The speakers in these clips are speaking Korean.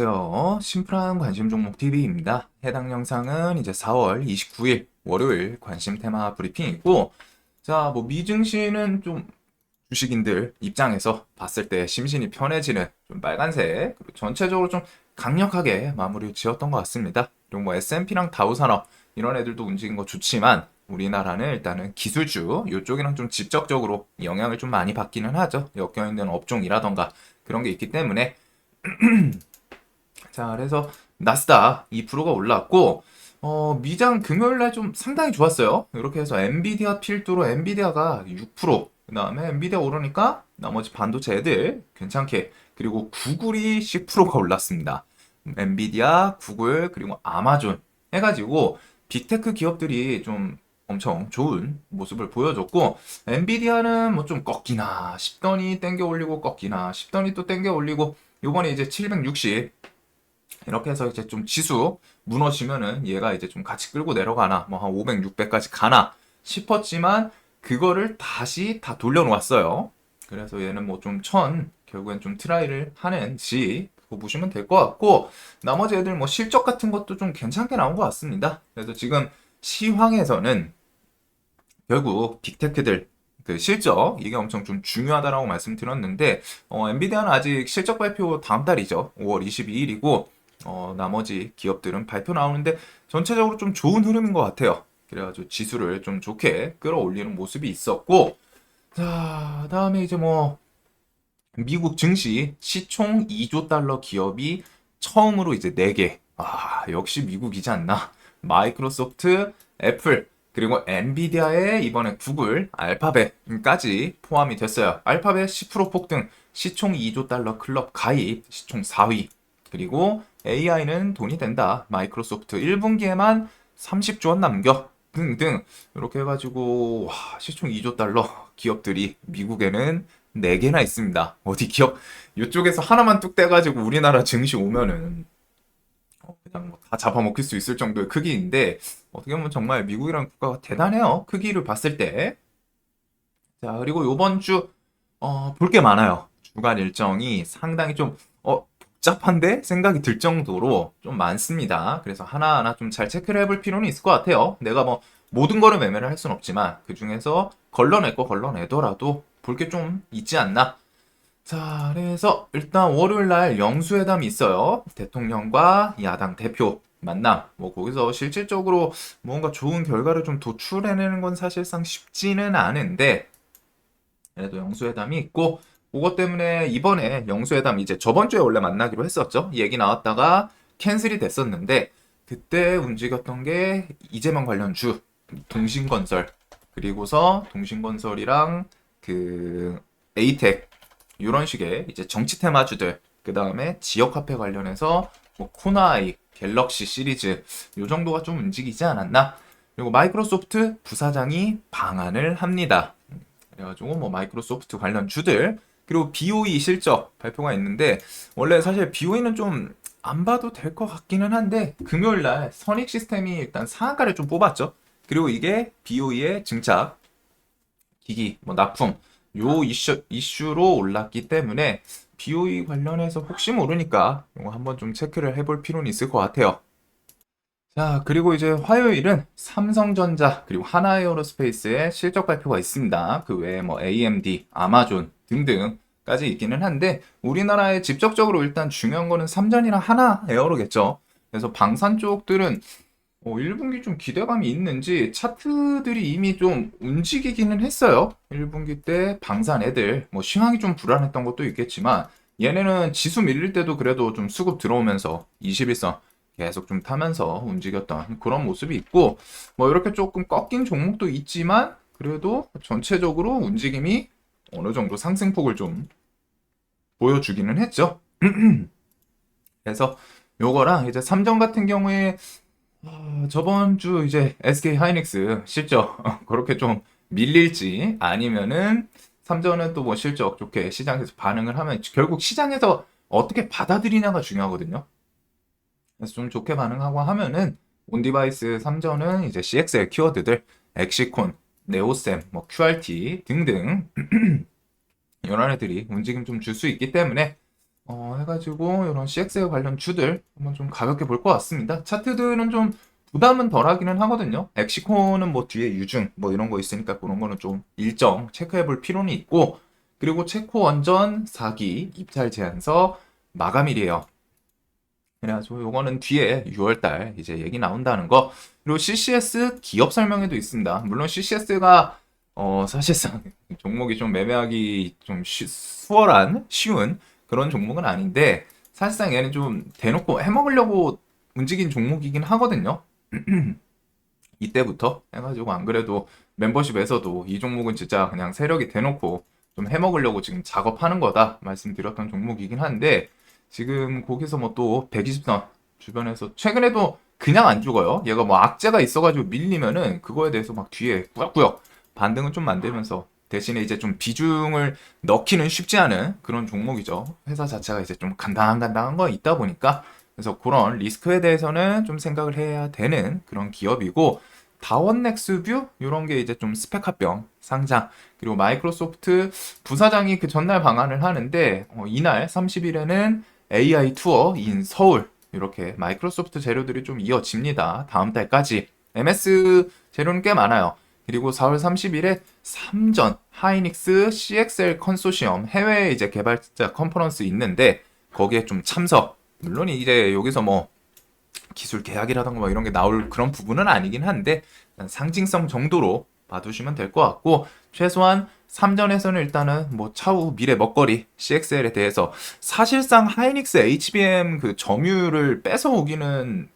안녕하세요. 심플한 관심 종목 TV입니다. 해당 영상은 이제 4월 29일 월요일 관심 테마 브리핑이고, 자, 뭐 미증시는 좀 주식인들 입장에서 봤을 때 심신이 편해지는 좀 빨간색, 그리고 전체적으로 좀 강력하게 마무리 지었던 것 같습니다. 그리고 뭐 S&P랑 다우산업 이런 애들도 움직인 거 좋지만 우리나라는 일단은 기술주 이쪽이랑 좀 직접적으로 영향을 좀 많이 받기는 하죠. 엮여있는 업종이라던가 그런 게 있기 때문에. 자, 그래서 나스닥 2%가 올랐고, 미장 금요일날 좀 상당히 좋았어요. 이렇게 해서 엔비디아 필두로 엔비디아가 6%, 그 다음에 엔비디아 오르니까 나머지 반도체 애들 괜찮게, 그리고 구글이 10%가 올랐습니다. 엔비디아, 구글, 그리고 아마존 해가지고 빅테크 기업들이 좀 엄청 좋은 모습을 보여줬고, 엔비디아는 뭐 좀 꺾이나 싶더니 땡겨 올리고 꺾이나 싶더니 또 땡겨 올리고, 요번에 이제 760 이렇게 해서 이제 좀 지수 무너지면은 얘가 이제 좀 같이 끌고 내려가나 뭐 한 500, 600까지 가나 싶었지만 그거를 다시 다 돌려놓았어요. 그래서 얘는 뭐 좀 결국엔 좀 트라이를 하는지 그거 보시면 될 것 같고, 나머지 애들 뭐 실적 같은 것도 좀 괜찮게 나온 것 같습니다. 그래서 지금 시황에서는 결국 빅테크들 그 실적 이게 엄청 좀 중요하다라고 말씀드렸는데, 엔비디아는 아직 실적 발표 다음 달이죠. 5월 22일이고 나머지 기업들은 발표 나오는데 전체적으로 좀 좋은 흐름인 것 같아요. 그래가지고 지수를 좀 좋게 끌어올리는 모습이 있었고, 자, 다음에 이제 뭐 미국 증시 시총 2조 달러 기업이 처음으로 이제 4개. 아, 역시 미국이지 않나. 마이크로소프트, 애플, 그리고 엔비디아의 이번에 구글, 알파벳까지 포함이 됐어요. 알파벳 10% 폭등, 시총 2조 달러 클럽 가입, 시총 4위. 그리고 AI는 돈이 된다. 마이크로소프트 1분기에만 30조 원 남겨. 등등. 이렇게 해가지고, 와, 시총 2조 달러 기업들이 미국에는 4개나 있습니다. 어디 기업, 이쪽에서 하나만 뚝 떼가지고 우리나라 증시 오면은 그냥 뭐다 잡아먹힐 수 있을 정도의 크기인데, 어떻게 보면 정말 미국이라는 국가가 대단해요. 크기를 봤을 때. 자, 그리고 요번 주, 볼 게 많아요. 주간 일정이 상당히 좀, 복잡한데? 생각이 들 정도로 좀 많습니다. 그래서 하나하나 좀 잘 체크를 해볼 필요는 있을 것 같아요. 내가 뭐 모든 거를 매매를 할 순 없지만 그 중에서 걸러낼 거 걸러내더라도 볼 게 좀 있지 않나. 자, 그래서 일단 월요일 날 영수회담이 있어요. 대통령과 야당 대표 만남. 뭐 거기서 실질적으로 뭔가 좋은 결과를 좀 도출해내는 건 사실상 쉽지는 않은데, 그래도 영수회담이 있고, 그것 때문에 이번에 영수회담 이제 저번 주에 원래 만나기로 했었죠. 얘기 나왔다가 캔슬이 됐었는데, 그때 움직였던 게 이재명 관련 주, 동신건설, 그리고서 동신건설이랑 그 에이텍, 이런 식의 이제 정치 테마주들, 그 다음에 지역 화폐 관련해서 뭐 코나이, 갤럭시 시리즈, 요 정도가 좀 움직이지 않았나? 그리고 마이크로소프트 부사장이 방한을 합니다. 그래가지고 뭐 마이크로소프트 관련 주들, 그리고 BOE 실적 발표가 있는데, 원래 사실 BOE는 좀 안 봐도 될 것 같기는 한데 금요일 날 선익 시스템이 일단 상한가를 좀 뽑았죠. 그리고 이게 BOE의 증착 기기, 뭐 납품 요 이슈로 올랐기 때문에 BOE 관련해서 혹시 모르니까 이거 한번 좀 체크를 해볼 필요는 있을 것 같아요. 자, 그리고 이제 화요일은 삼성전자 그리고 하나에어로스페이스의 실적 발표가 있습니다. 그 외에 뭐 AMD, 아마존 등등까지 있기는 한데 우리나라에 직접적으로 일단 중요한 거는 삼전이랑 하나에어로겠죠. 그래서 방산 쪽들은 1분기 좀 기대감이 있는지 차트들이 이미 좀 움직이기는 했어요. 1분기 때 방산 애들, 뭐 시황이 좀 불안했던 것도 있겠지만 얘네는 지수 밀릴 때도 그래도 좀 수급 들어오면서 21선 계속 좀 타면서 움직였던 그런 모습이 있고, 뭐 이렇게 조금 꺾인 종목도 있지만 그래도 전체적으로 움직임이 어느 정도 상승폭을 좀 보여주기는 했죠. 그래서 요거랑 이제 삼정 같은 경우에 저번 주 이제 SK 하이닉스 실적 그렇게 좀 밀릴지 아니면은 삼전은 또 뭐 실적 좋게 시장에서 반응을 하면 결국 시장에서 어떻게 받아들이냐가 중요하거든요. 그래서 좀 좋게 반응하고 하면은 온디바이스 삼전은 이제 CXL 키워드들 엑시콘, 네오셈, 뭐 QRT 등등 이런 애들이 움직임 좀 줄 수 있기 때문에 해가지고 이런 CXL 관련 주들 한번 좀 가볍게 볼 것 같습니다. 차트들은 좀 부담은 덜 하기는 하거든요. 엑시코는 뭐 뒤에 유중 뭐 이런 거 있으니까 그런 거는 좀 일정 체크해 볼 필요는 있고, 그리고 체코 원전 4기 입찰 제한서 마감일이에요. 그래가지고 요거는 뒤에 6월달 이제 얘기 나온다는 거. 그리고 CCS 기업 설명회도 있습니다. 물론 CCS가 사실상 종목이 좀 매매하기 좀 수월한 쉬운 그런 종목은 아닌데, 사실상 얘는 좀 대놓고 해먹으려고 움직인 종목이긴 하거든요. 이때부터 해가지고 안 그래도 멤버십에서도 이 종목은 진짜 그냥 세력이 대놓고 좀 해먹으려고 지금 작업하는 거다 말씀드렸던 종목이긴 한데, 지금 거기서 뭐 또 120선 주변에서 최근에도 그냥 안 죽어요. 얘가 뭐 악재가 있어가지고 밀리면은 그거에 대해서 막 뒤에 꾸역꾸역 반등은 좀 만들면서, 대신에 이제 좀 비중을 넣기는 쉽지 않은 그런 종목이죠. 회사 자체가 이제 좀 간당간당한 거 있다 보니까. 그래서 그런 리스크에 대해서는 좀 생각을 해야 되는 그런 기업이고, 다원넥스뷰 이런 게 이제 좀 스펙합병 상장, 그리고 마이크로소프트 부사장이 그 전날 방한을 하는데, 이날 30일에는 AI 투어 인 서울, 이렇게 마이크로소프트 재료들이 좀 이어집니다. 다음 달까지 MS 재료는 꽤 많아요. 그리고 4월 30일에 삼전 하이닉스 CXL 컨소시엄 해외 이제 개발자 컨퍼런스 있는데, 거기에 좀 참석. 물론 이제 여기서 뭐 기술 계약이라던가 뭐 이런 게 나올 그런 부분은 아니긴 한데, 상징성 정도로 봐두시면 될 것 같고, 최소한 3전에서는 일단은 뭐 차후 미래 먹거리 CXL에 대해서 사실상 하이닉스 HBM 그 점유율을 뺏어오기는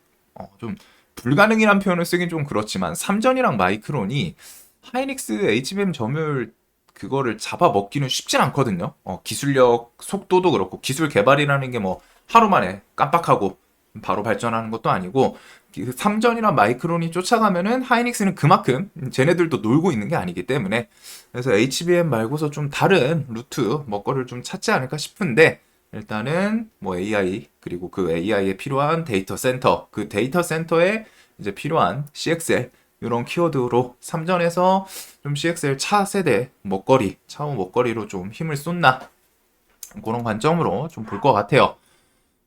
좀 불가능이란 표현을 쓰긴 좀 그렇지만, 3전이랑 마이크론이 하이닉스 HBM 점유율 그거를 잡아먹기는 쉽진 않거든요. 기술력 속도도 그렇고, 기술 개발이라는 게 뭐 하루 만에 깜빡하고 바로 발전하는 것도 아니고, 3전이나 마이크론이 쫓아가면은 하이닉스는 그만큼 쟤네들도 놀고 있는 게 아니기 때문에, 그래서 HBM 말고서 좀 다른 루트 먹거리를 좀 찾지 않을까 싶은데, 일단은 뭐 AI, 그리고 그 AI에 필요한 데이터 센터, 그 데이터 센터에 이제 필요한 CXL 이런 키워드로 3전에서 좀 CXL 차세대 먹거리, 차후 먹거리로 좀 힘을 쏟나, 그런 관점으로 좀 볼 것 같아요.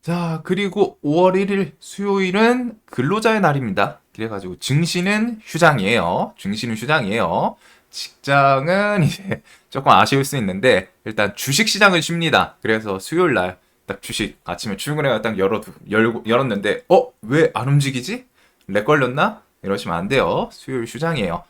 자, 그리고 5월 1일 수요일은 근로자의 날입니다. 그래가지고 증시는 휴장이에요. 증시는 휴장이에요. 직장은 이제 조금 아쉬울 수 있는데, 일단 주식 시장은 쉽니다. 그래서 수요일 날 딱 주식 아침에 출근해가 딱 열었는데, 왜 안 움직이지? 렉 걸렸나? 이러시면 안 돼요. 수요일 휴장이에요.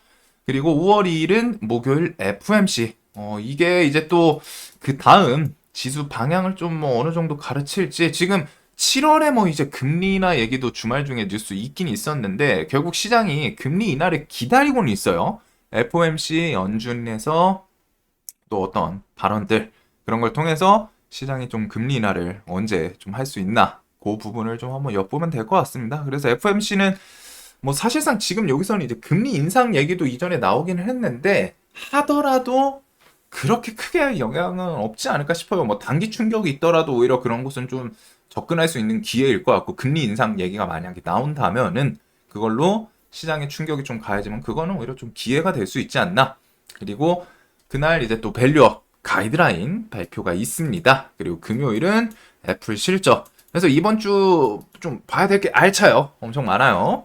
그리고 5월 2일은 목요일 FMC. 이게 이제 또 그 다음 지수 방향을 좀 뭐 어느 정도 가르칠지, 지금 7월에 뭐 이제 금리나 얘기도 주말 중에 뉴스 있긴 있었는데, 결국 시장이 금리 인하를 기다리고는 있어요. FOMC 연준에서 또 어떤 발언들, 그런 걸 통해서 시장이 좀 금리 인하를 언제 좀 할 수 있나, 그 부분을 좀 한번 엿보면 될 것 같습니다. 그래서 FOMC는 뭐 사실상 지금 여기서는 이제 금리 인상 얘기도 이전에 나오기는 했는데, 하더라도 그렇게 크게 영향은 없지 않을까 싶어요. 뭐 단기 충격이 있더라도 오히려 그런 곳은 좀 접근할 수 있는 기회일 것 같고, 금리 인상 얘기가 만약에 나온다면은 그걸로 시장의 충격이 좀 가해지면 그거는 오히려 좀 기회가 될 수 있지 않나. 그리고 그날 이제 또 밸류업 가이드라인 발표가 있습니다. 그리고 금요일은 애플 실적. 그래서 이번 주 좀 봐야 될 게 알차요. 엄청 많아요.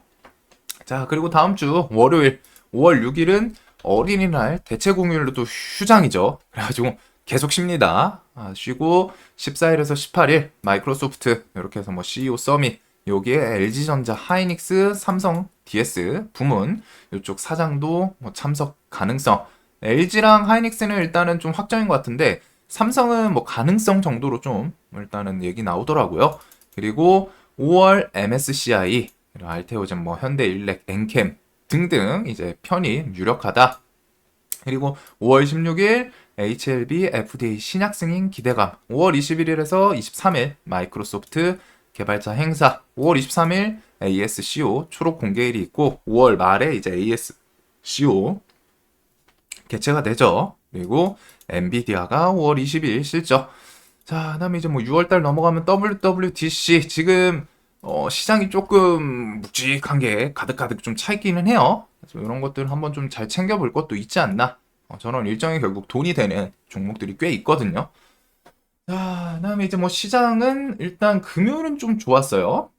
자, 그리고 다음 주 월요일 5월 6일은 어린이날 대체 공휴일로도 휴장이죠. 그래가지고 계속 쉽니다. 쉬고 14일에서 18일 마이크로소프트 이렇게 해서 뭐 CEO 서밋, 여기에 LG전자, 하이닉스, 삼성, DS 부문 이쪽 사장도 뭐 참석 가능성. LG랑 하이닉스는 일단은 좀 확정인 것 같은데, 삼성은 뭐 가능성 정도로 좀 일단은 얘기 나오더라고요. 그리고 5월 MSCI, 알테오젠, 뭐 현대일렉, 엔캠 등등 이제 편입 유력하다. 그리고 5월 16일 HLB FDA 신약 승인 기대감, 5월 21일에서 23일 마이크로소프트 개발자 행사, 5월 23일 ASCO 초록 공개일이 있고, 5월 말에 이제 ASCO 개최가 되죠. 그리고 엔비디아가 5월 20일 실적. 자, 그다음에 이제 뭐 6월달 넘어가면 WWDC, 지금 시장이 조금 묵직한 게 가득가득 좀 차 있기는 해요. 그래서 이런 것들 한번 좀 잘 챙겨볼 것도 있지 않나. 저는 일정이 결국 돈이 되는 종목들이 꽤 있거든요. 자, 그다음에 이제 뭐 시장은 일단 금요일은 좀 좋았어요.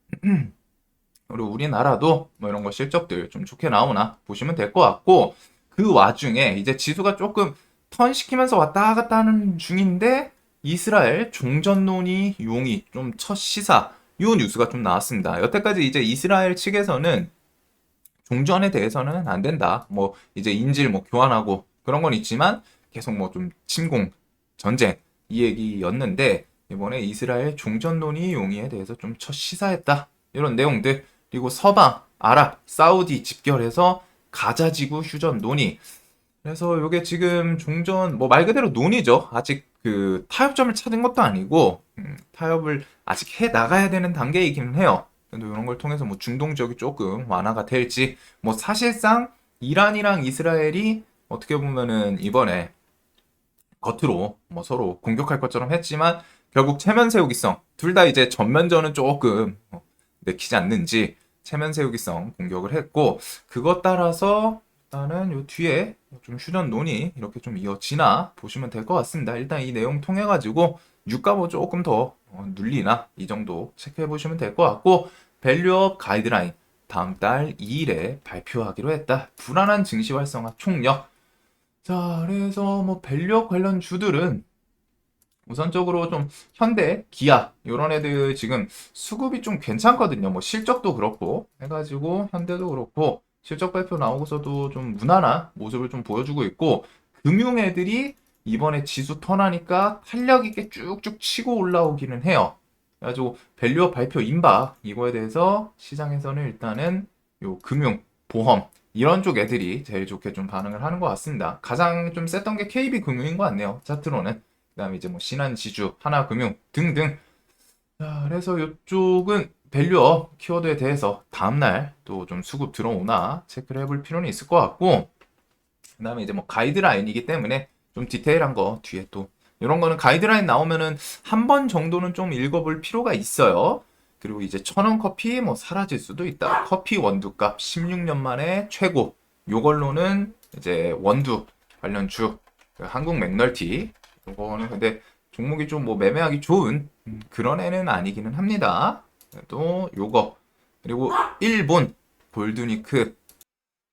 그리고 우리나라도 뭐 이런 거 실적들 좀 좋게 나오나 보시면 될 것 같고, 그 와중에 이제 지수가 조금 턴 시키면서 왔다 갔다 하는 중인데, 이스라엘 종전론이 용이 좀 첫 시사 요 뉴스가 좀 나왔습니다. 여태까지 이제 이스라엘 측에서는 종전에 대해서는 안 된다. 뭐 이제 인질 뭐 교환하고 그런 건 있지만 계속 뭐 좀 침공, 전쟁 이 얘기였는데, 이번에 이스라엘 종전론이 용의에 대해서 좀 첫 시사했다. 이런 내용들. 그리고 서방, 아랍, 사우디 집결해서 가자 지구 휴전 논의. 그래서 이게 지금 종전 뭐 말 그대로 논의죠. 아직 그 타협점을 찾은 것도 아니고 타협을 아직 해 나가야 되는 단계이기는 해요. 근데 이런 걸 통해서 뭐 중동 지역이 조금 완화가 될지, 뭐 사실상 이란이랑 이스라엘이 어떻게 보면은 이번에 겉으로 뭐 서로 공격할 것처럼 했지만 결국 체면 세우기성 둘 다 이제 전면전은 조금 내키지 않는지 체면 세우기성 공격을 했고, 그것 따라서 일단은 요 뒤에 좀 휴전 논의 이렇게 좀 이어지나 보시면 될 것 같습니다. 일단 이 내용 통해 가지고 유가 뭐 조금 더 눌리나 이 정도 체크해 보시면 될 것 같고, 밸류업 가이드라인 다음 달 2일에 발표하기로 했다. 불안한 증시 활성화 총력. 자, 그래서 뭐 밸류업 관련 주들은 우선적으로 좀 현대, 기아 이런 애들 지금 수급이 좀 괜찮거든요. 뭐 실적도 그렇고 해가지고 현대도 그렇고 실적 발표 나오고서도 좀 무난한 모습을 좀 보여주고 있고, 금융 애들이 이번에 지수 턴하니까 탄력 있게 쭉쭉 치고 올라오기는 해요. 그래가지고 밸류업 발표 임박 이거에 대해서 시장에서는 일단은 요 금융, 보험 이런 쪽 애들이 제일 좋게 좀 반응을 하는 것 같습니다. 가장 좀 셌던 게 KB금융인 것 같네요. 차트로는. 그다음에 이제 뭐 신한지주, 하나금융 등등. 자, 그래서 이쪽은 밸류업 키워드에 대해서 다음날 또 좀 수급 들어오나 체크를 해볼 필요는 있을 것 같고, 그다음에 이제 뭐 가이드라인이기 때문에 좀 디테일한 거 뒤에 또 이런 거는 가이드라인 나오면은 한 번 정도는 좀 읽어볼 필요가 있어요. 그리고 이제 천원 커피 뭐 사라질 수도 있다. 커피 원두값 16년 만에 최고. 요걸로는 이제 원두 관련 주, 그 한국 맥널티 요거는 근데 종목이 좀 뭐 매매하기 좋은 그런 애는 아니기는 합니다. 또 요거, 그리고 일본 볼드니크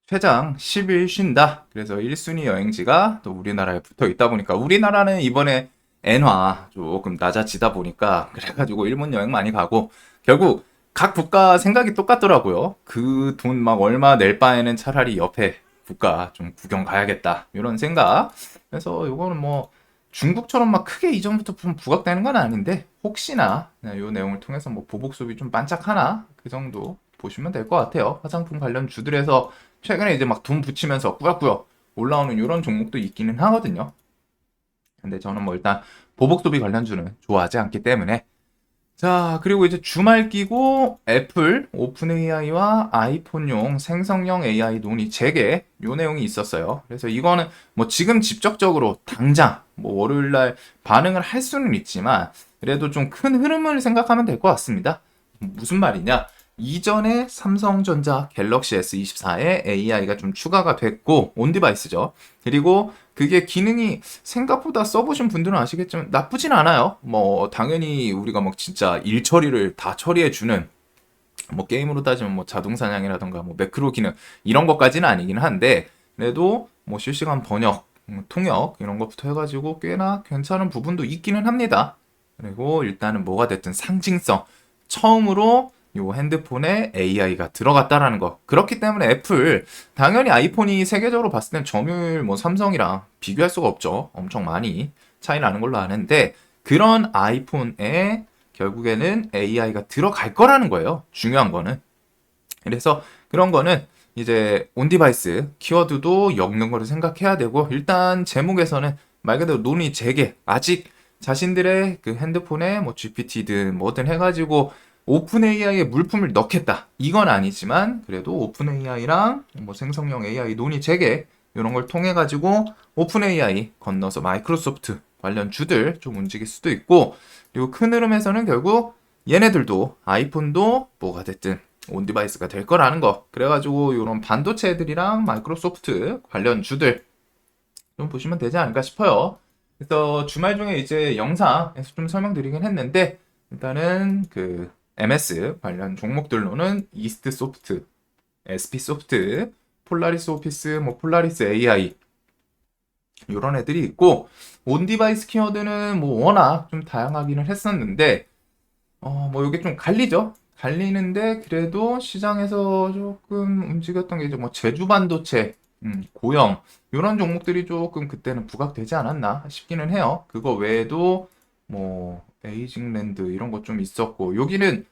최장 10일 쉰다. 그래서 1순위 여행지가 또 우리나라에 붙어 있다 보니까, 우리나라는 이번에 엔화 조금 낮아지다 보니까 그래가지고 일본 여행 많이 가고, 결국 각 국가 생각이 똑같더라고요. 그 돈 막 얼마 낼 바에는 차라리 옆에 국가 좀 구경 가야겠다 이런 생각. 그래서 요거는 뭐 중국처럼 막 크게 이전부터 좀 부각되는 건 아닌데, 혹시나 요 내용을 통해서 뭐 보복 수비 좀 반짝하나 그 정도 보시면 될 것 같아요. 화장품 관련 주들에서 최근에 이제 막 돈 붙이면서 꾸역꾸역 올라오는 이런 종목도 있기는 하거든요. 근데 저는 뭐 일단 보복 소비 관련주는 좋아하지 않기 때문에. 자, 그리고 이제 주말 끼고 애플 오픈 AI와 아이폰용 생성형 AI 논의 재개 요 내용이 있었어요. 그래서 이거는 뭐 지금 직접적으로 당장 뭐 월요일 날 반응을 할 수는 있지만 그래도 좀 큰 흐름을 생각하면 될 것 같습니다. 무슨 말이냐? 이전에 삼성전자 갤럭시 S24에 AI가 좀 추가가 됐고 온디바이스죠. 그리고 그게 기능이 생각보다 써보신 분들은 아시겠지만 나쁘진 않아요. 뭐 당연히 우리가 뭐 진짜 일 처리를 다 처리해주는 뭐 게임으로 따지면 뭐 자동 사냥이라던가 뭐 매크로 기능 이런 것까지는 아니긴 한데, 그래도 뭐 실시간 번역, 통역 이런 것부터 해가지고 꽤나 괜찮은 부분도 있기는 합니다. 그리고 일단은 뭐가 됐든 상징성, 처음으로 요 핸드폰에 AI가 들어갔다라는 거. 그렇기 때문에 애플, 당연히 아이폰이 세계적으로 봤을 땐 점유율 뭐 삼성이랑 비교할 수가 없죠. 엄청 많이 차이 나는 걸로 아는데, 그런 아이폰에 결국에는 AI가 들어갈 거라는 거예요. 중요한 거는. 그래서 그런 거는 이제 온디바이스 키워드도 엮는 거를 생각해야 되고, 일단 제목에서는 말 그대로 논의 재개, 아직 자신들의 그 핸드폰에 뭐 GPT든 뭐든 해가지고 오픈 AI에 물품을 넣겠다 이건 아니지만, 그래도 오픈 AI랑 뭐 생성형 AI 논의 재개 이런 걸 통해 가지고 오픈 AI 건너서 마이크로소프트 관련 주들 좀 움직일 수도 있고, 그리고 큰 흐름에서는 결국 얘네들도 아이폰도 뭐가 됐든 온 디바이스가 될 거라는 거. 그래가지고 이런 반도체 애들이랑 마이크로소프트 관련 주들 좀 보시면 되지 않을까 싶어요. 그래서 주말 중에 이제 영상에서 좀 설명드리긴 했는데, 일단은 그 MS 관련 종목들로는 이스트 소프트, SP 소프트, 폴라리스 오피스, 뭐 폴라리스 AI 이런 애들이 있고, 온 디바이스 키워드는 뭐 워낙 좀 다양하기는 했었는데, 뭐 이게 좀 갈리죠. 갈리는데 그래도 시장에서 조금 움직였던 게 이제 뭐 제주 반도체, 고영 이런 종목들이 조금 그때는 부각되지 않았나 싶기는 해요. 그거 외에도 뭐 에이징랜드 이런 것 좀 있었고, 여기는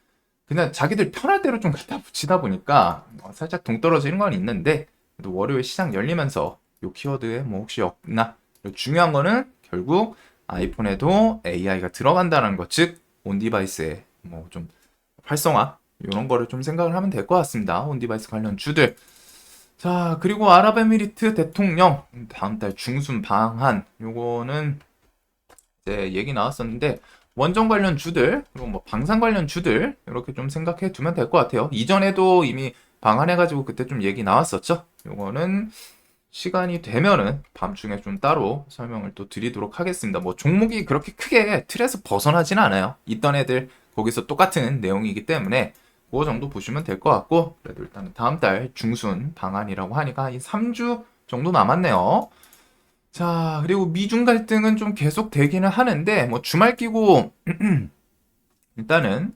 그냥 자기들 편할 대로 좀 갖다 붙이다 보니까 살짝 동떨어지는 건 있는데, 그래도 월요일 시장 열리면서 요 키워드에 뭐 혹시 없나. 중요한 거는 결국 아이폰에도 AI가 들어간다는 것, 즉 온디바이스의 뭐 좀 활성화 이런 거를 좀 생각을 하면 될 것 같습니다. 온디바이스 관련 주들. 자, 그리고 아랍에미리트 대통령 다음 달 중순 방한, 요거는 이제 얘기 나왔었는데, 원전 관련 주들 그리고 뭐 방산 관련 주들 이렇게 좀 생각해 두면 될 것 같아요. 이전에도 이미 방한해가지고 그때 좀 얘기 나왔었죠. 요거는 시간이 되면은 밤중에 좀 따로 설명을 또 드리도록 하겠습니다. 뭐 종목이 그렇게 크게 틀에서 벗어나진 않아요. 있던 애들 거기서 똑같은 내용이기 때문에 그거 정도 보시면 될 것 같고, 그래도 일단 다음 달 중순 방한이라고 하니까 이 3주 정도 남았네요. 자, 그리고 미중 갈등은 좀 계속 되기는 하는데, 뭐 주말 끼고 일단은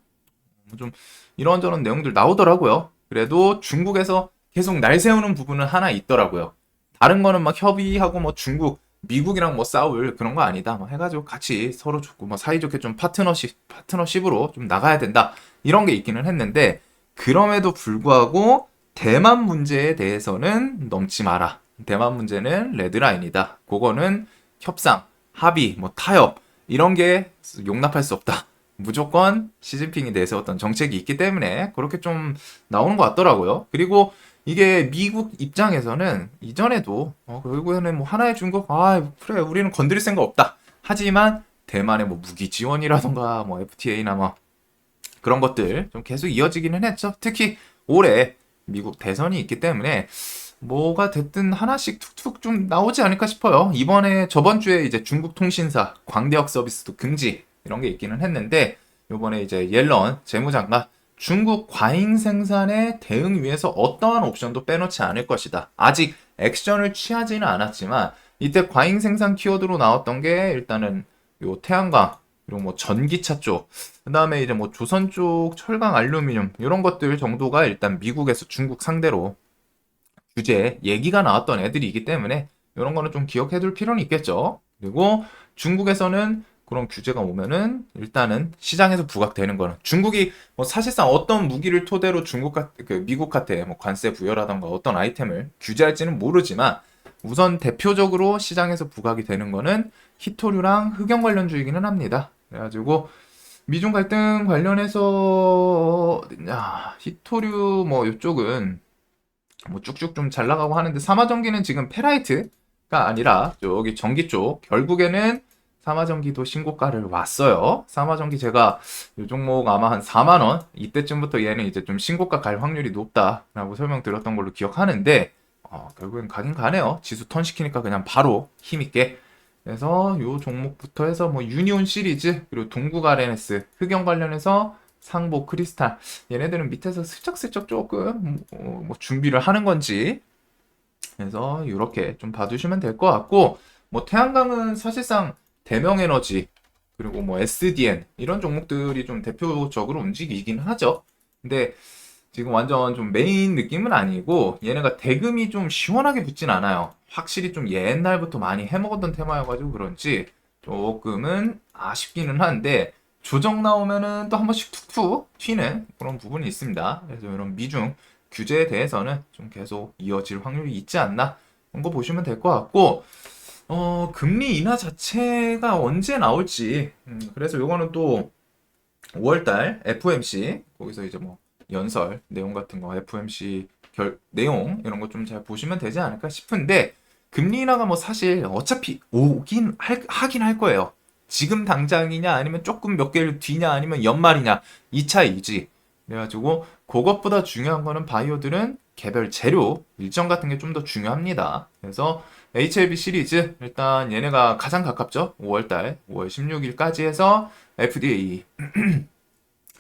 좀 이런저런 내용들 나오더라고요. 그래도 중국에서 계속 날 세우는 부분은 하나 있더라고요. 다른 거는 막 협의하고 뭐 중국, 미국이랑 뭐 싸울 그런 거 아니다. 뭐 해가지고 같이 서로 좋고 뭐 사이좋게 좀 파트너십으로 좀 나가야 된다. 이런 게 있기는 했는데, 그럼에도 불구하고 대만 문제에 대해서는 넘지 마라. 대만 문제는 레드라인이다. 그거는 협상, 합의, 뭐 타협 이런 게 용납할 수 없다. 무조건 시진핑이 내세웠던 정책이 있기 때문에 그렇게 좀 나오는 것 같더라고요. 그리고 이게 미국 입장에서는 이전에도 결국에는 뭐 하나의 중국, 그래 우리는 건드릴 생각 없다. 하지만 대만의 뭐 무기 지원이라던가 뭐 FTA나 뭐 그런 것들 좀 계속 이어지기는 했죠. 특히 올해 미국 대선이 있기 때문에 뭐가 됐든 하나씩 툭툭 좀 나오지 않을까 싶어요. 이번에 저번 주에 이제 중국 통신사 광대역 서비스도 금지 이런 게 있기는 했는데, 요번에 이제 옐런 재무장관 중국 과잉 생산에 대응 위해서 어떠한 옵션도 빼놓지 않을 것이다. 아직 액션을 취하지는 않았지만 이때 과잉 생산 키워드로 나왔던 게 일단은 요 태양광 그리고 뭐 전기차 쪽, 그다음에 이제 뭐 조선 쪽 철강 알루미늄 이런 것들 정도가 일단 미국에서 중국 상대로 규제 얘기가 나왔던 애들이기 때문에 이런 거는 좀 기억해 둘 필요는 있겠죠. 그리고 중국에서는 그런 규제가 오면은 일단은 시장에서 부각되는 거는, 중국이 뭐 사실상 어떤 무기를 토대로 미국한테 뭐 관세 부여라던가 어떤 아이템을 규제할지는 모르지만 우선 대표적으로 시장에서 부각이 되는 거는 히토류랑 흑연 관련주이기는 합니다. 그래가지고 미중 갈등 관련해서 히토류 뭐 이쪽은 뭐 쭉쭉 좀 잘 나가고 하는데, 삼화전기는 지금 페라이트가 아니라 여기 전기 쪽 결국에는 삼화전기도 신고가를 왔어요. 삼화전기 제가 이 종목 아마 한 4만 원 이때쯤부터 얘는 이제 좀 신고가 갈 확률이 높다라고 설명드렸던 걸로 기억하는데, 결국엔 가긴 가네요. 지수 턴 시키니까 그냥 바로 힘있게. 그래서 요 종목부터 해서 뭐 유니온 시리즈 그리고 동국 RNS 흑연 관련해서 상보 크리스탈, 얘네들은 밑에서 슬쩍슬쩍 조금 뭐 준비를 하는 건지, 그래서 이렇게 좀 봐주시면 될 것 같고, 뭐 태양광은 사실상 대명에너지 그리고 뭐 SDN 이런 종목들이 좀 대표적으로 움직이긴 하죠. 근데 지금 완전 좀 메인 느낌은 아니고 얘네가 대금이 좀 시원하게 붙진 않아요. 확실히 좀 옛날부터 많이 해먹었던 테마여가지고 그런지 조금은 아쉽기는 한데, 조정 나오면은 또 한 번씩 툭툭 튀는 그런 부분이 있습니다. 그래서 이런 미중 규제에 대해서는 좀 계속 이어질 확률이 있지 않나, 그런 거 보시면 될 것 같고, 금리 인하 자체가 언제 나올지, 그래서 요거는 또 5월달 FOMC 거기서 이제 뭐 연설 내용 같은 거, FOMC 내용 이런 거 좀 잘 보시면 되지 않을까 싶은데, 금리 인하가 뭐 사실 어차피 하긴 할 거예요. 지금 당장이냐 아니면 조금 몇 개월 뒤냐 아니면 연말이냐 이 차이지. 그래가지고 그것보다 중요한 거는 바이오들은 개별 재료 일정 같은 게 좀 더 중요합니다. 그래서 HLB 시리즈 일단 얘네가 가장 가깝죠. 5월달 5월 16일까지 해서 FDA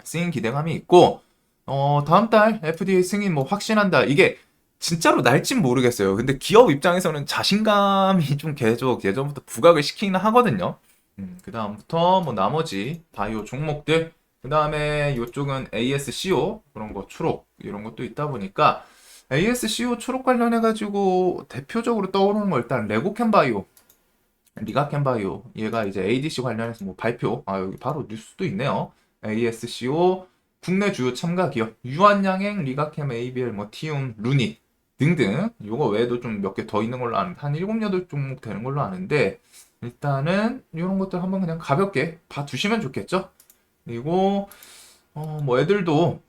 승인 기대감이 있고 다음 달 FDA 승인 뭐 확신한다. 이게 진짜로 날진 모르겠어요. 근데 기업 입장에서는 자신감이 좀 계속 예전부터 부각을 시키긴 하거든요. 그 다음부터 뭐 나머지 바이오 종목들, 그 다음에 이쪽은 ASCO 그런 거 초록 이런 것도 있다 보니까 ASCO 초록 관련해가지고 대표적으로 떠오르는 거 일단 레고캠바이오, 리가캠바이오 얘가 이제 ADC 관련해서 뭐 발표, 여기 바로 뉴스도 있네요. ASCO 국내 주요 참가 기업 유한양행, 리가캠, ABL, 뭐 티움, 루닛 등등. 요거 외에도 좀 몇 개 더 있는 걸로 아는데 한 7, 8종목 되는 걸로 아는데 일단은 이런 것들 한번 그냥 가볍게 봐두시면 좋겠죠. 그리고 뭐 애들도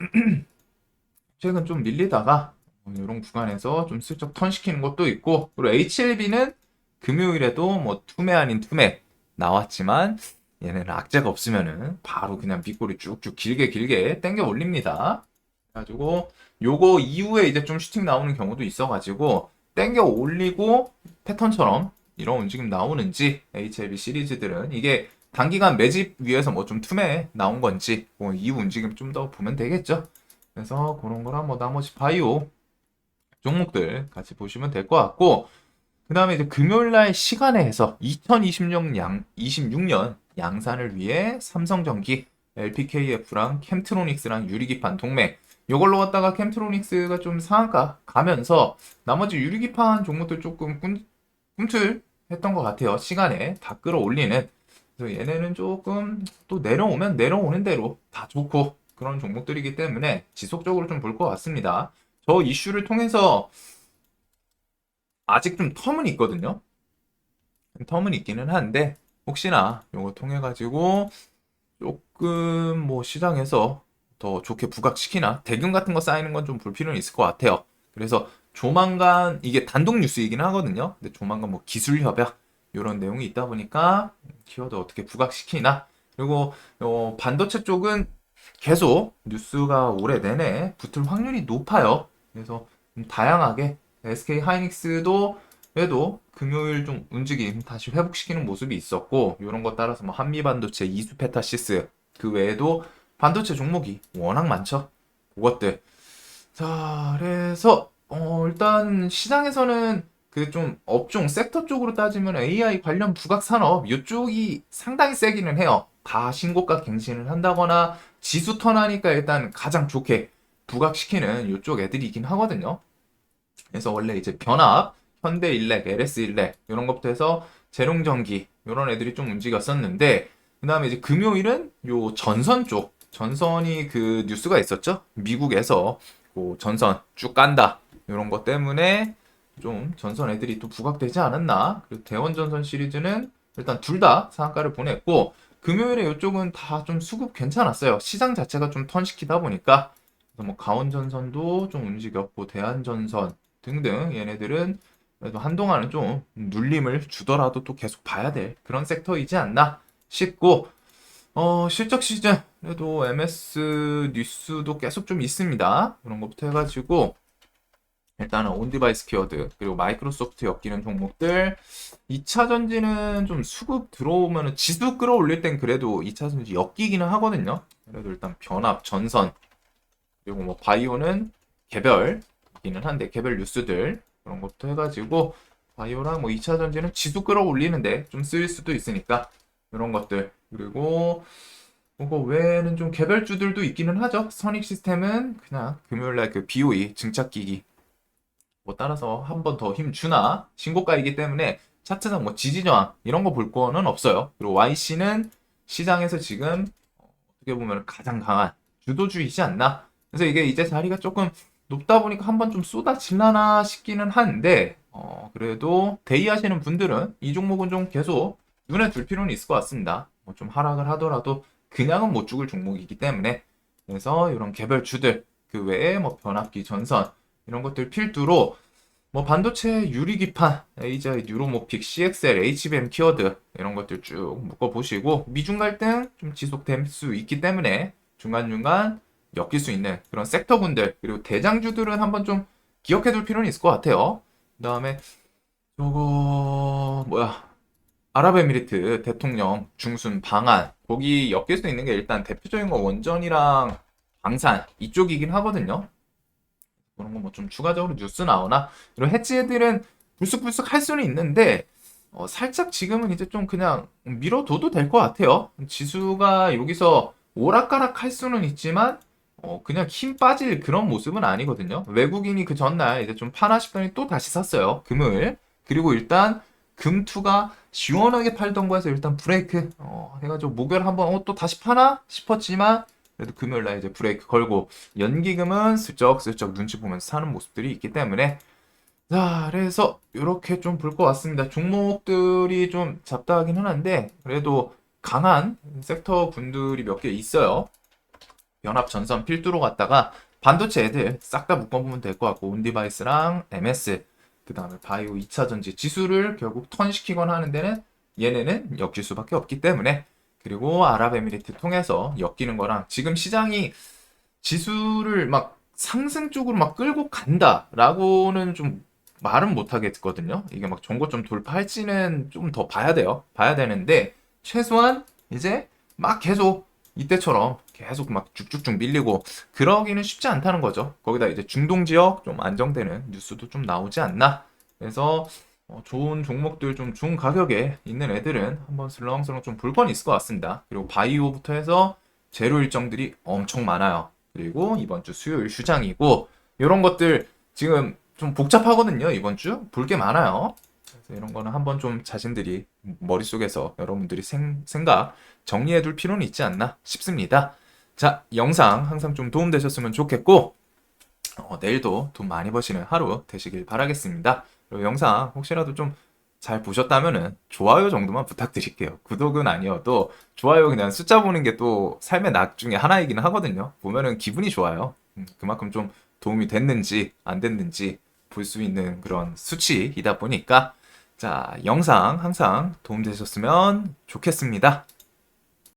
최근 좀 밀리다가 이런 구간에서 좀 슬쩍 턴시키는 것도 있고, 그리고 HLB는 금요일에도 뭐 투매 아닌 투매 나왔지만 얘네는 악재가 없으면은 바로 그냥 밑꼬리 쭉쭉 길게 길게 당겨 올립니다. 그래가지고 요거 이후에 이제 좀 슈팅 나오는 경우도 있어가지고 당겨 올리고 패턴처럼 이런 움직임 나오는지 HLB 시리즈들은 이게 단기간 매집 위해서 뭐 좀 투매 나온 건지 뭐 이후 움직임 좀 더 보면 되겠죠. 그래서 그런 거랑 뭐 나머지 바이오 종목들 같이 보시면 될 것 같고, 그 다음에 이제 금요일 날 시간에 해서 26년 양산을 위해 삼성전기, LPKF랑 캠트로닉스랑 유리기판 동맹 요걸로 갖다가 캠트로닉스가 좀 상한가 가면서 나머지 유리기판 종목들 조금 꿈틀했던 것 같아요. 시간에 다 끌어올리는. 그래서 얘네는 조금 또 내려오면 내려오는 대로 다 좋고 그런 종목들이기 때문에 지속적으로 좀 볼 것 같습니다. 저 이슈를 통해서 아직 좀 텀은 있거든요. 텀은 있기는 한데 혹시나 요거 통해 가지고 조금 뭐 시장에서 더 좋게 부각시키나 대금 같은 거 쌓이는 건 좀 볼 필요는 있을 것 같아요. 그래서 조만간 이게 단독 뉴스이긴 하거든요. 근데 조만간 뭐 기술 협약 이런 내용이 있다 보니까 키워드 어떻게 부각시키나. 그리고 반도체 쪽은 계속 뉴스가 올해 내내 붙을 확률이 높아요. 그래서 다양하게 SK 하이닉스도 그래도 금요일 좀 움직임 다시 회복시키는 모습이 있었고, 이런 것 따라서 뭐 한미반도체, 이수페타시스 그 외에도 반도체 종목이 워낙 많죠. 그것들. 자, 그래서 일단 시장에서는 그 좀 업종 섹터 쪽으로 따지면 AI 관련 부각 산업 이쪽이 상당히 세기는 해요. 다 신고가 갱신을 한다거나 지수 턴하니까 일단 가장 좋게 부각시키는 이쪽 애들이긴 하거든요. 그래서 원래 이제 변압, 현대일렉, LS일렉 이런 것부터 해서 재롱전기 이런 애들이 좀 움직였었는데, 그 다음에 이제 금요일은 요 전선 쪽, 전선이 그 뉴스가 있었죠. 미국에서 그 전선 쭉 간다 이런 것 때문에 좀 전선 애들이 또 부각되지 않았나. 그리고 대원전선 시리즈는 일단 둘 다 상한가를 보냈고, 금요일에 이쪽은 다 좀 수급 괜찮았어요. 시장 자체가 좀 턴시키다 보니까. 그래서 뭐 가온전선도 좀 움직였고, 대한전선 등등 얘네들은 그래도 한동안은 좀 눌림을 주더라도 또 계속 봐야 될 그런 섹터이지 않나 싶고, 실적 시즌 그래도 MS 뉴스도 계속 좀 있습니다. 그런 것부터 해가지고 일단은 온디바이스 키워드 그리고 마이크로소프트 엮이는 종목들, 2차 전지는 좀 수급 들어오면은 지수 끌어올릴 땐 그래도 2차 전지 엮이기는 하거든요. 그래도 일단 변압, 전선 그리고 뭐 바이오는 개별이기는 한데 개별 뉴스들 그런 것도 해가지고 바이오랑 뭐 2차 전지는 지수 끌어올리는데 좀 쓰일 수도 있으니까 이런 것들. 그리고 그거 외에는 좀 개별주들도 있기는 하죠. 선익 시스템은 그냥 금요일날 그 BOE 증착기기 뭐 따라서 한 번 더 힘 주나 신고가이기 때문에 차트상 뭐 지지 저항 이런 거 볼 거는 없어요. 그리고 YC는 시장에서 지금 어떻게 보면 가장 강한 주도주이지 않나. 그래서 이게 이제 자리가 조금 높다 보니까 한번 좀 쏟아질라나 싶기는 한데, 그래도 대의하시는 분들은 이 종목은 좀 계속 눈에 둘 필요는 있을 것 같습니다. 뭐 좀 하락을 하더라도 그냥은 못 죽을 종목이기 때문에. 그래서 이런 개별주들 그 외에 뭐 변압기, 전선 이런 것들 필두로 뭐 반도체 유리기판, AGI, 뉴로모픽, CXL, HBM 키워드 이런 것들 쭉 묶어보시고, 미중 갈등 좀 지속될 수 있기 때문에 중간중간 엮일 수 있는 그런 섹터군들 그리고 대장주들은 한번 좀 기억해둘 필요는 있을 것 같아요. 그 다음에 저거 뭐야? 아랍에미리트 대통령 중순 방한 거기 엮일 수 있는 게 일단 대표적인 거 원전이랑 방산 이쪽이긴 하거든요. 그런 거 뭐 좀 추가적으로 뉴스 나오나 이런 해지들은 불쑥불쑥 할 수는 있는데 살짝 지금은 이제 좀 그냥 밀어둬도 될 것 같아요. 지수가 여기서 오락가락 할 수는 있지만 그냥 힘 빠질 그런 모습은 아니거든요. 외국인이 그 전날 이제 좀 파나 싶더니 또 다시 샀어요. 금을. 그리고 일단 금투가 시원하게 팔던 거에서 일단 브레이크 해가지고 목요일 한번 또 다시 파나 싶었지만 그래도 금요일 날 이제 브레이크 걸고 연기금은 슬쩍슬쩍 눈치 보면서 사는 모습들이 있기 때문에 자, 그래서 이렇게 좀 볼 것 같습니다. 종목들이 좀 잡다하긴 하는데 그래도 강한 섹터 분들이 몇 개 있어요. 연합 전선 필두로 갔다가 반도체 애들 싹 다 묶어보면 될 것 같고 온디바이스랑 MS 그 다음에 바이오 2차 전지 지수를 결국 턴시키거나 하는 데는 얘네는 엮일 수밖에 없기 때문에 그리고 아랍에미리트 통해서 엮이는 거랑 지금 시장이 지수를 막 상승 쪽으로 막 끌고 간다라고는 좀 말은 못 하겠거든요. 이게 막 전고점 돌파할지는 좀 더 봐야 돼요. 봐야 되는데 최소한 이제 막 계속 이때처럼 계속 막 쭉쭉쭉 밀리고 그러기는 쉽지 않다는 거죠. 거기다 이제 중동 지역 좀 안정되는 뉴스도 좀 나오지 않나. 그래서 좋은 종목들 좀 좋은 가격에 있는 애들은 한번 슬렁슬렁 좀 볼 건 있을 것 같습니다. 그리고 바이오부터 해서 재료 일정들이 엄청 많아요. 그리고 이번 주 수요일 휴장이고 이런 것들 지금 좀 복잡하거든요. 이번 주 볼 게 많아요. 그래서 이런 거는 한번 좀 자신들이 머릿속에서 여러분들이 생각 정리해 둘 필요는 있지 않나 싶습니다. 자, 영상 항상 좀 도움되셨으면 좋겠고 내일도 돈 많이 버시는 하루 되시길 바라겠습니다. 그리고 영상 혹시라도 좀 잘 보셨다면은 좋아요 정도만 부탁드릴게요. 구독은 아니어도 좋아요 그냥 숫자 보는 게 또 삶의 낙 중에 하나이긴 하거든요. 보면은 기분이 좋아요. 그만큼 좀 도움이 됐는지 안 됐는지 볼 수 있는 그런 수치이다 보니까 자, 영상 항상 도움되셨으면 좋겠습니다.